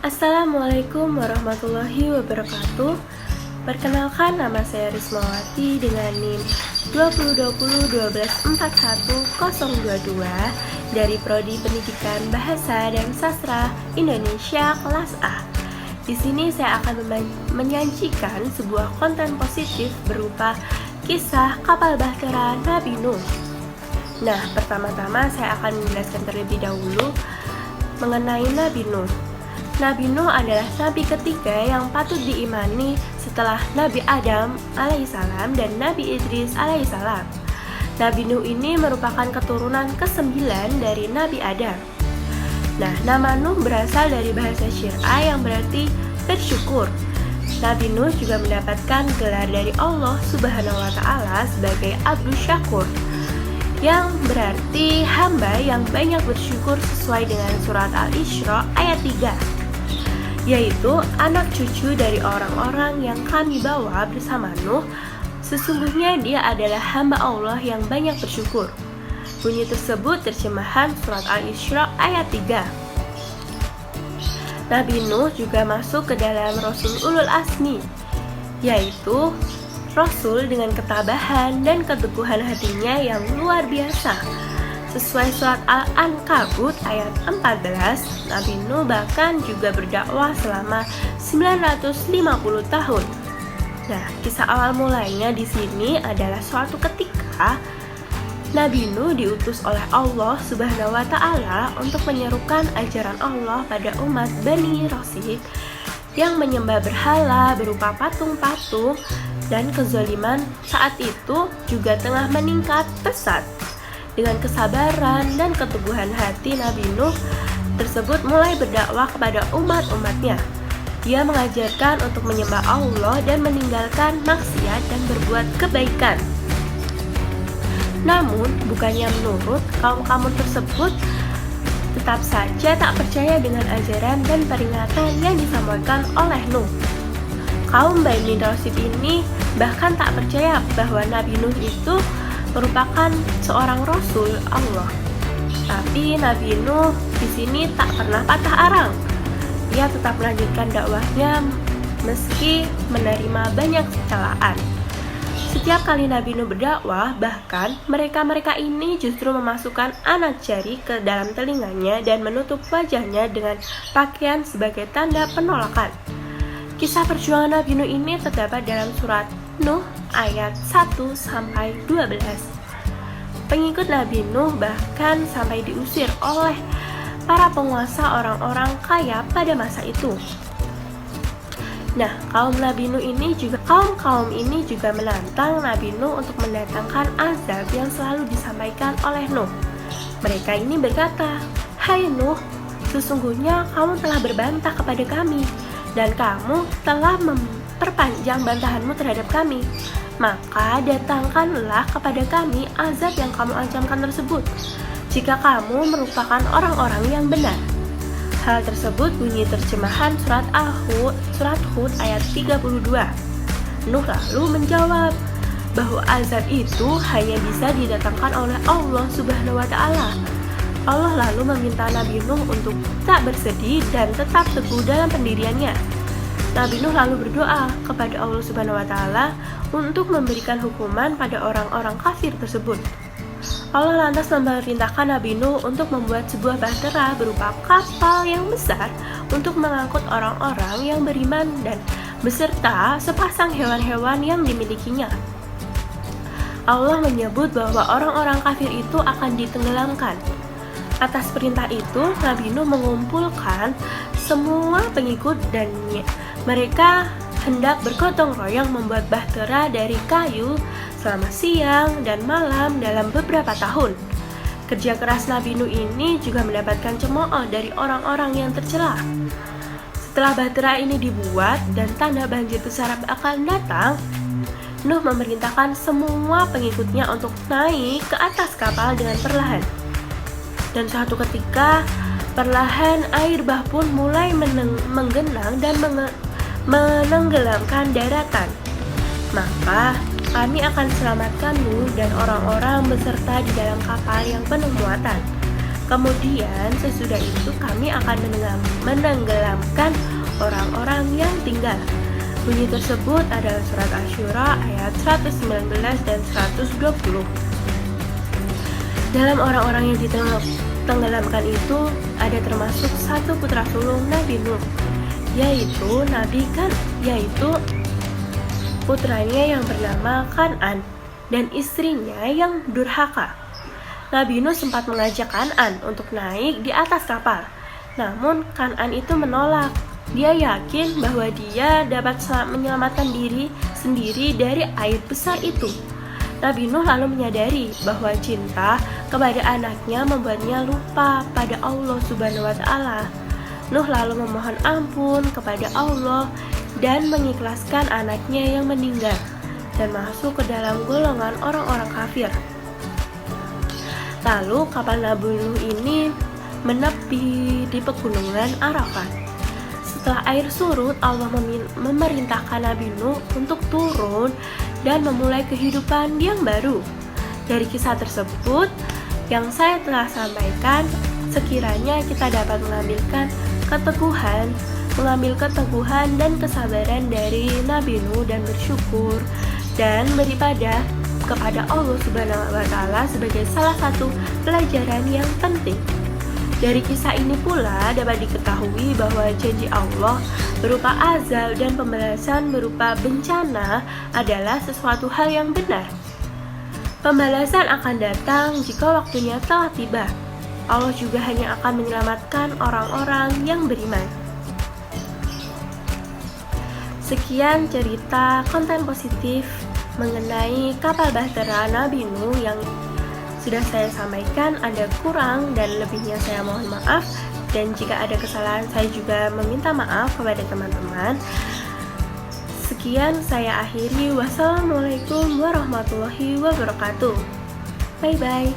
Assalamualaikum warahmatullahi wabarakatuh. Perkenalkan, nama saya Rismawati dengan NIM 2020-1241-022 dari Prodi Pendidikan Bahasa dan Sastra Indonesia kelas A. Di sini saya akan menyajikan sebuah konten positif berupa kisah kapal bahtera Nabi Nuh. Nah, pertama-tama saya akan menjelaskan terlebih dahulu mengenai Nabi Nuh. Nabi Nuh adalah nabi ketiga yang patut diimani setelah Nabi Adam alaihissalam dan Nabi Idris alaihissalam. Nabi Nuh ini merupakan keturunan ke-9 dari Nabi Adam. Nah, nama Nuh berasal dari bahasa Syir'ah yang berarti bersyukur. Nabi Nuh juga mendapatkan gelar dari Allah Subhanahu wa Ta'ala sebagai Abdus Syakur, yang berarti hamba yang banyak bersyukur sesuai dengan surat Al-Isra ayat 3, yaitu anak cucu dari orang-orang yang kami bawa bersama Nuh. Sesungguhnya dia adalah hamba Allah yang banyak bersyukur. Bunyi tersebut terjemahan surat Al-Isra ayat 3. Nabi Nuh juga masuk ke dalam Rasul Ulul Azmi, yaitu Rasul dengan ketabahan dan keteguhan hatinya yang luar biasa. Sesuai surat Al-Ankabut ayat 14, Nabi Nuh bahkan juga berdakwah selama 950 tahun. Nah, kisah awal mulainya di sini adalah suatu ketika Nabi Nuh diutus oleh Allah Subhanahu wa Ta'ala untuk menyerukan ajaran Allah pada umat Bani Rasid yang menyembah berhala berupa patung-patung, dan kezaliman saat itu juga tengah meningkat pesat. Dengan kesabaran dan keteguhan hati, Nabi Nuh tersebut mulai berdakwah kepada umat-umatnya. Dia mengajarkan untuk menyembah Allah dan meninggalkan maksiat dan berbuat kebaikan. Namun, bukannya menurut, kaum tersebut tetap saja tak percaya dengan ajaran dan peringatan yang disampaikan oleh Nuh. Kaum Bani Rasid ini bahkan tak percaya bahwa Nabi Nuh itu merupakan seorang Rasul Allah. Tapi Nabi Nuh di sini tak pernah patah arang. Dia tetap melanjutkan dakwahnya meski menerima banyak celaan. Setiap kali Nabi Nuh berdakwah, bahkan mereka ini justru memasukkan anak jari ke dalam telinganya dan menutup wajahnya dengan pakaian sebagai tanda penolakan. Kisah perjuangan Nabi Nuh ini terdapat dalam surat Nuh ayat 1-12. Pengikut Nabi Nuh bahkan sampai diusir oleh para penguasa orang-orang kaya pada masa itu. Nah, kaum ini juga menantang Nabi Nuh untuk mendatangkan azab yang selalu disampaikan oleh Nuh. Mereka ini berkata, "Hai Nuh, sesungguhnya kamu telah berbantah kepada kami, dan kamu telah memperpanjang bantahanmu terhadap kami. Maka datangkanlah kepada kami azab yang kamu ancamkan tersebut, jika kamu merupakan orang-orang yang benar." Hal tersebut bunyi terjemahan surat Hud ayat 32. Nuh lalu menjawab bahwa azab itu hanya bisa didatangkan oleh Allah Subhanahu wa Ta'ala. Allah lalu meminta Nabi Nuh untuk tak bersedih dan tetap teguh dalam pendiriannya. Nabi Nuh lalu berdoa kepada Allah Subhanahu wa Ta'ala untuk memberikan hukuman pada orang-orang kafir tersebut. Allah lantas memerintahkan Nabi Nuh untuk membuat sebuah bahtera berupa kapal yang besar untuk mengangkut orang-orang yang beriman dan beserta sepasang hewan-hewan yang dimilikinya. Allah menyebut bahwa orang-orang kafir itu akan ditenggelamkan. Atas perintah itu, Nabi Nuh mengumpulkan semua pengikut dan mereka hendak bergotong royong membuat bahtera dari kayu selama siang dan malam dalam beberapa tahun. Kerja keras Nabi Nuh ini juga mendapatkan cemooh dari orang-orang yang tercela. Setelah bahtera ini dibuat dan tanda banjir besar akan datang, Nuh memerintahkan semua pengikutnya untuk naik ke atas kapal dengan perlahan. Dan suatu ketika, perlahan air bah pun mulai menggenang dan menenggelamkan daratan. Maka kami akan selamatkan Nuh dan orang-orang beserta di dalam kapal yang penuh muatan. Kemudian sesudah itu kami akan menenggelamkan orang-orang yang tinggal. Bunyi tersebut adalah surat Asy-Syura ayat 119 dan 120. Dalam orang-orang yang ditenggelamkan itu ada termasuk satu putra sulung Nabi Nuh, yaitu putranya yang bernama Kan'an dan istrinya yang durhaka. Nabi Nuh sempat mengajak Kan'an untuk naik di atas kapal. Namun Kan'an itu menolak. Dia yakin bahwa dia dapat menyelamatkan diri sendiri dari air besar itu. Nabi Nuh lalu menyadari bahwa cinta kepada anaknya membuatnya lupa pada Allah Subhanahu wa Ta'ala. Nuh lalu memohon ampun kepada Allah dan mengikhlaskan anaknya yang meninggal dan masuk ke dalam golongan orang-orang kafir. Lalu kapal Nabi Nuh ini menepi di pegunungan Arafat. Setelah air surut, Allah memerintahkan Nabi Nuh untuk turun dan memulai kehidupan yang baru. Dari kisah tersebut yang saya telah sampaikan, sekiranya kita dapat mengambil keteguhan dan kesabaran dari Nabi Nuh dan bersyukur dan beribadah kepada Allah Subhanahu wa Ta'ala sebagai salah satu pelajaran yang penting. Dari kisah ini pula dapat diketahui bahwa janji Allah berupa azab dan pembalasan berupa bencana adalah sesuatu hal yang benar. Pembalasan akan datang jika waktunya telah tiba. Allah juga hanya akan menyelamatkan orang-orang yang beriman. Sekian cerita konten positif mengenai kapal bahtera Nabi Nuh yang sudah saya sampaikan. Ada kurang dan lebihnya saya mohon maaf, dan jika ada kesalahan saya juga meminta maaf kepada teman-teman. Sekian saya akhiri. Wassalamualaikum warahmatullahi wabarakatuh. Bye bye.